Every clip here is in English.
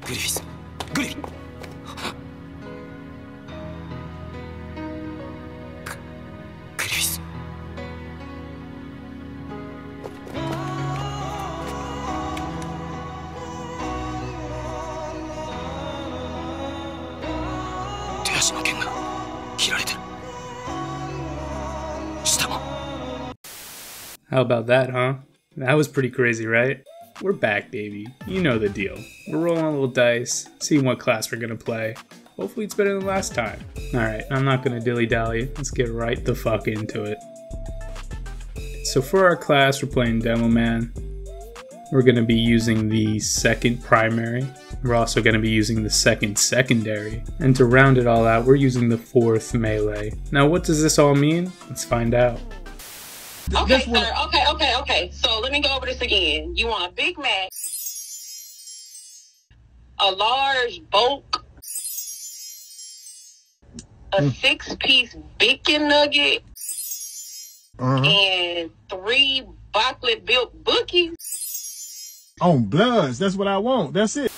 グリフィス。グリフィ。グリフィス。手足の剣が切られてる。下も。 How about that, huh? That was pretty crazy, right? We're back, baby. You know the deal. We're rolling a little dice, seeing what class we're gonna play. Hopefully it's better than last time. Alright, I'm not gonna dilly-dally. Let's get right the fuck into it. So for our class, we're playing Demo Man. We're gonna be using the second primary. We're also gonna be using the second secondary. And to round it all out, we're using the fourth melee. Now what does this all mean? Let's find out. Okay, sir. Okay. So let me go over this again. You want a Big Mac, a large bulk, a 6-piece bacon nugget, and 3 chocolate built bookies. On Bloods, that's what I want. That's it.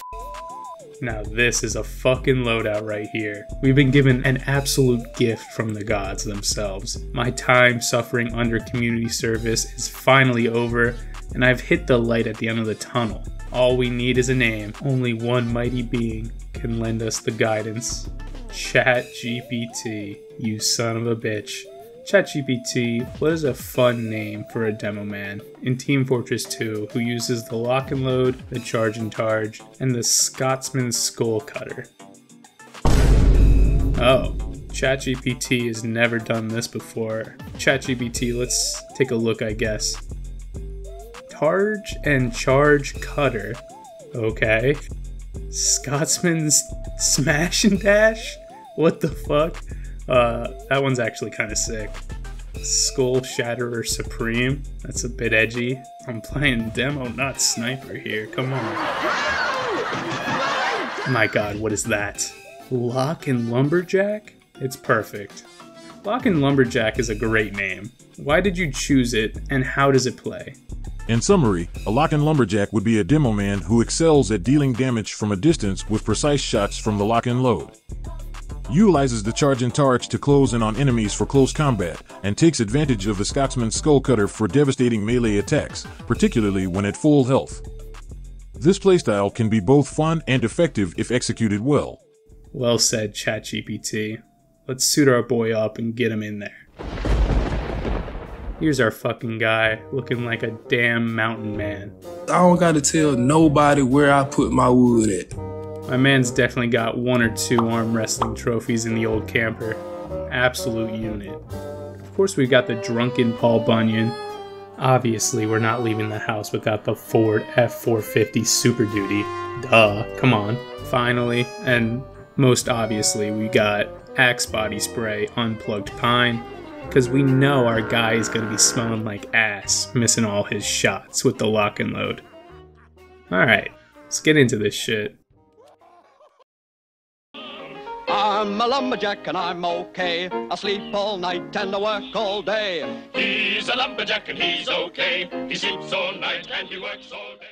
Now this is a fucking loadout right here. We've been given an absolute gift from the gods themselves. My time suffering under community service is finally over, and I've hit the light at the end of the tunnel. All we need is a name. Only one mighty being can lend us the guidance. ChatGPT, you son of a bitch. ChatGPT, what is a fun name for a demo man in Team Fortress 2 who uses the Loch-n-load, the charge and targe, and the Scotsman's skullcutter? Oh, ChatGPT has never done this before. ChatGPT, let's take a look, I guess. Targe and charge cutter. Okay. Scotsman's smash and dash? What the fuck? That one's actually kind of sick. Skull Shatterer Supreme. That's a bit edgy. I'm playing demo, not sniper here. Come on. My god, what is that? Lock and Lumberjack? It's perfect. Lock and Lumberjack is a great name. Why did you choose it, and how does it play? In summary, a Loch and Lumberjack would be a demo man who excels at dealing damage from a distance with precise shots from the Loch-n-load. Utilizes the charge and targe to close in on enemies for close combat, and takes advantage of the Scotsman's skullcutter for devastating melee attacks, particularly when at full health. This playstyle can be both fun and effective if executed well. Well said, ChatGPT. Let's suit our boy up and get him in there. Here's our fucking guy, looking like a damn mountain man. I don't gotta tell nobody where I put my wood at. My man's definitely got 1 or 2 arm wrestling trophies in the old camper. Absolute unit. Of course we've got the drunken Paul Bunyan. Obviously we're not leaving the house without the Ford F450 Super Duty. Duh, come on. Finally, and most obviously, we got Axe Body Spray Unplugged Pine. Because we know our guy is going to be smelling like ass, missing all his shots with the Loch-n-load. Alright, let's get into this shit. I'm a lumberjack and I'm okay. I sleep all night and I work all day. He's a lumberjack and he's okay. He sleeps all night and he works all day.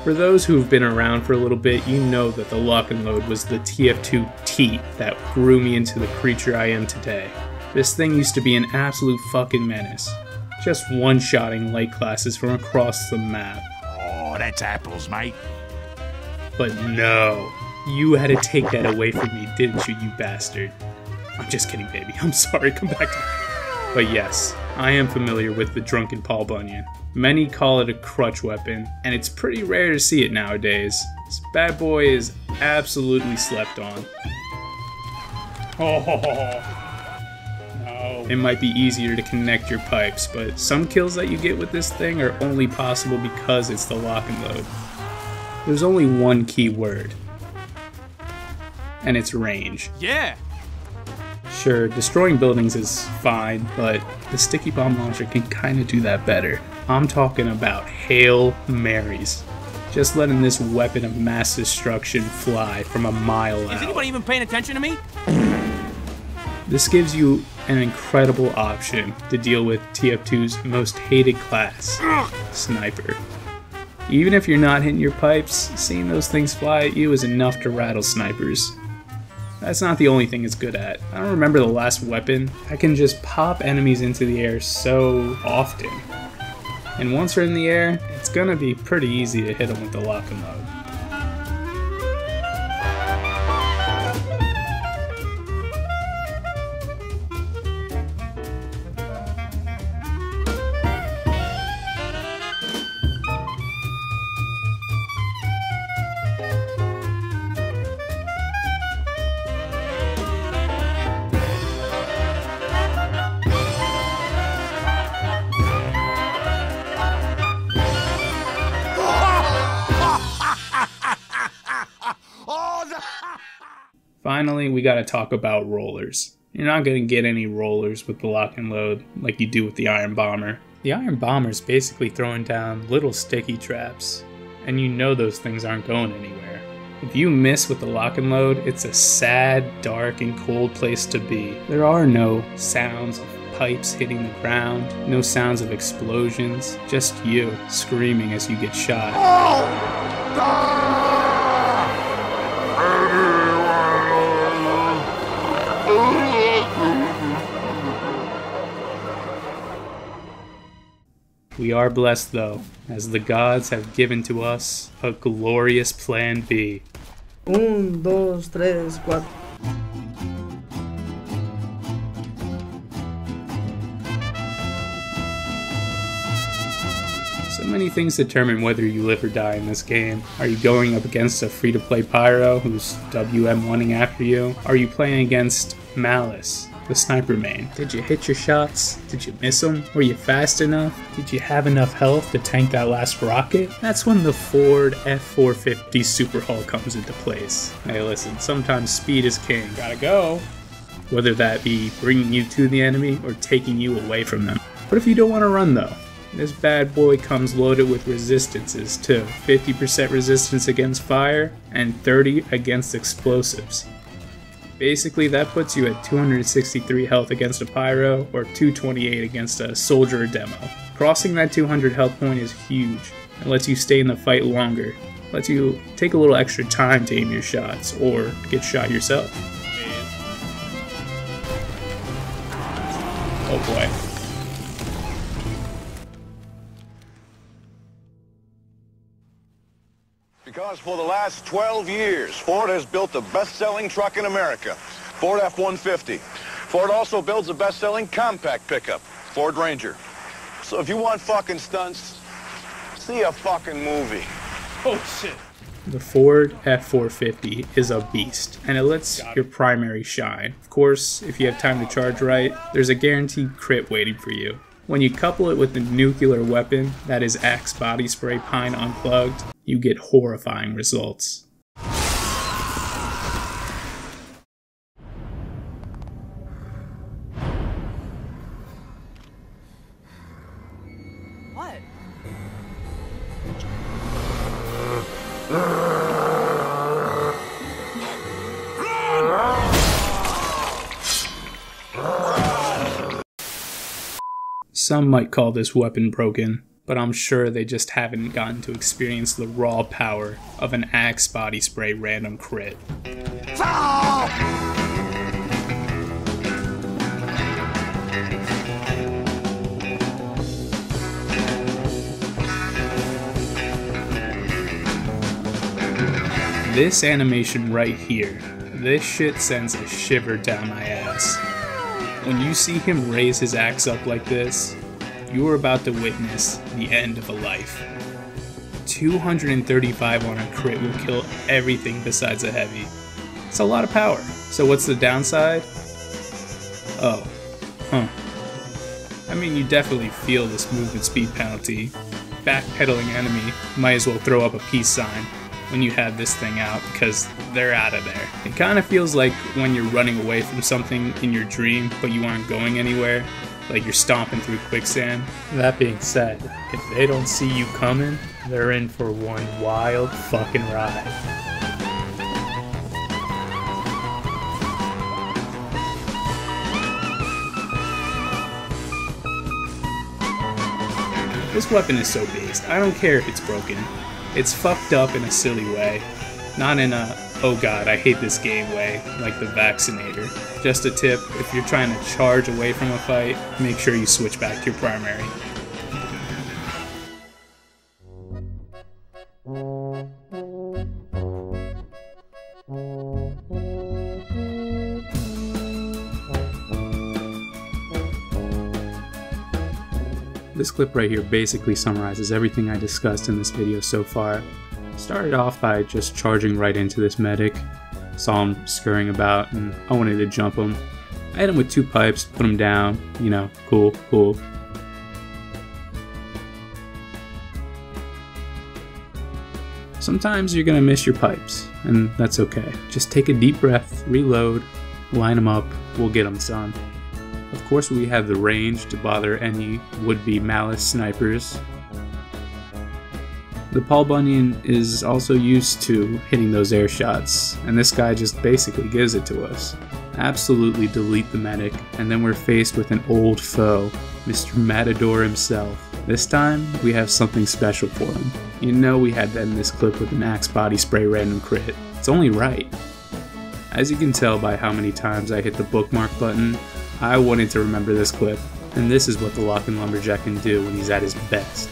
For those who have been around for a little bit, you know that the Loch-n-load was the TF2 teat that grew me into the creature I am today. This thing used to be an absolute fucking menace. Just one-shotting light classes from across the map. Oh, that's apples, mate. But no, you had to take that away from me, didn't you, you bastard? I'm just kidding, baby. I'm sorry, come back to me. But yes, I am familiar with the drunken Paul Bunyan. Many call it a crutch weapon, and it's pretty rare to see it nowadays. This bad boy is absolutely slept on. Oh. It might be easier to connect your pipes, but some kills that you get with this thing are only possible because it's the Loch-n-load. There's only one key word, and it's range. Yeah! Sure, destroying buildings is fine, but the sticky bomb launcher can kinda do that better. I'm talking about Hail Marys. Just letting this weapon of mass destruction fly from a mile out. Is anybody even paying attention to me? This gives you an incredible option to deal with TF2's most hated class, Sniper. Even if you're not hitting your pipes, seeing those things fly at you is enough to rattle snipers. That's not the only thing it's good at. I don't remember the last weapon. I can just pop enemies into the air so often. And once they're in the air, it's gonna be pretty easy to hit them with the Loch-n-load. Finally, we gotta talk about rollers. You're not gonna get any rollers with the Loch-n-load like you do with the Iron Bomber. The Iron Bomber's basically throwing down little sticky traps, and you know those things aren't going anywhere. If you miss with the Loch-n-load, it's a sad, dark, and cold place to be. There are no sounds of pipes hitting the ground, no sounds of explosions, just you screaming as you get shot. We are blessed though, as the gods have given to us a glorious Plan B. 1, 2, 3, 4. So many things determine whether you live or die in this game. Are you going up against a free-to-play pyro who's WM1ing after you? Are you playing against Malice, the sniper main? Did you hit your shots? Did you miss them? Were you fast enough? Did you have enough health to tank that last rocket? That's when the Ford F450 Super Hull comes into place. Hey listen, sometimes speed is king. Gotta go. Whether that be bringing you to the enemy or taking you away from them. What if you don't want to run though? This bad boy comes loaded with resistances too. 50% resistance against fire and 30 against explosives. Basically, that puts you at 263 health against a pyro, or 228 against a soldier or demo. Crossing that 200 health point is huge. It lets you stay in the fight longer. Lets you take a little extra time to aim your shots, or get shot yourself. Oh boy. Because for the last 12 years, Ford has built the best-selling truck in America, Ford F-150. Ford also builds the best-selling compact pickup, Ford Ranger. So if you want fucking stunts, see a fucking movie. Oh shit. The Ford F450 is a beast, and it lets your primary shine. Of course, if you have time to charge right, there's a guaranteed crit waiting for you. When you couple it with the nuclear weapon that is Axe Body Spray Pine Unplugged, you get horrifying results. What? Some might call this weapon broken, but I'm sure they just haven't gotten to experience the raw power of an Axe Body Spray random crit. This animation right here, this shit sends a shiver down my ass. When you see him raise his axe up like this, you are about to witness the end of a life. 235 on a crit will kill everything besides a heavy. It's a lot of power. So what's the downside? Oh, I mean, you definitely feel this movement speed penalty. Backpedaling enemy might as well throw up a peace sign when you have this thing out, because they're out of there. It kind of feels like when you're running away from something in your dream, but you aren't going anywhere, like you're stomping through quicksand. That being said, if they don't see you coming, they're in for one wild fucking ride. This weapon is so based. I don't care if it's broken. It's fucked up in a silly way. Not in a, oh god, I hate this game way, like the Vaccinator. Just a tip, if you're trying to charge away from a fight, make sure you switch back to your primary. This clip right here basically summarizes everything I discussed in this video so far. Started off by just charging right into this medic. Saw him scurrying about and I wanted to jump him. I hit him with 2 pipes, put him down, you know, cool. Sometimes you're gonna miss your pipes, and that's okay. Just take a deep breath, reload, line them up, we'll get them, son. Of course we have the range to bother any would-be malice snipers. The Paul Bunyan is also used to hitting those air shots, and this guy just basically gives it to us. Absolutely delete the medic, and then we're faced with an old foe, Mr. Matador himself. This time, we have something special for him. You know we had to end this clip with an axe body spray random crit. It's only right. As you can tell by how many times I hit the bookmark button, I wanted to remember this clip, and this is what the Loch-n Lumberjack can do when he's at his best.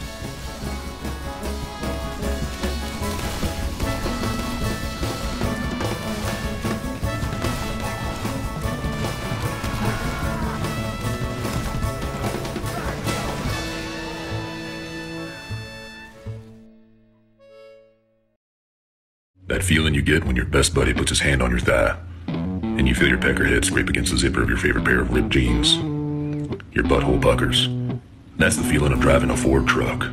That feeling you get when your best buddy puts his hand on your thigh, and you feel your pecker head scrape against the zipper of your favorite pair of ripped jeans. Your butthole puckers. That's the feeling of driving a Ford truck.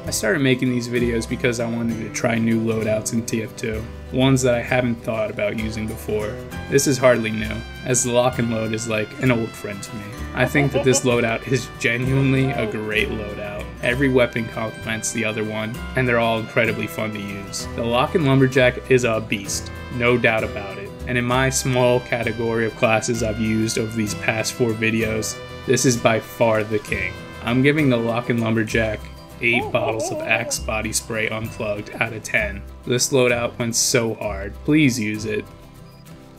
I started making these videos because I wanted to try new loadouts in TF2, ones that I haven't thought about using before. This is hardly new, as the Loch-n-load is like an old friend to me. I think that this loadout is genuinely a great loadout. Every weapon complements the other one, and they're all incredibly fun to use. The Loch-n Lumberjack is a beast, no doubt about it. And in my small category of classes I've used over these past 4 videos, this is by far the king. I'm giving the Loch-n Lumberjack 8 bottles of Axe body spray unplugged out of 10. This loadout went so hard. Please use it.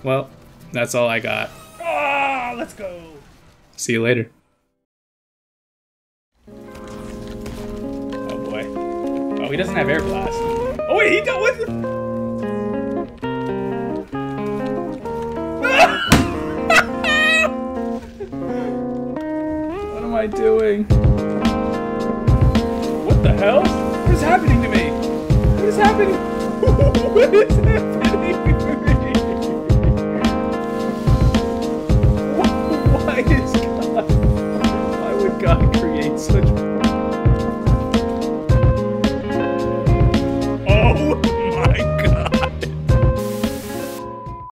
Well, that's all I got. Ah, let's go. See you later. Oh boy. Oh, he doesn't have air blast. Oh wait, he dealt with it. What am I doing? What the hell? What is happening to me? What is happening? What is happening to me? Why is God? Why would God create such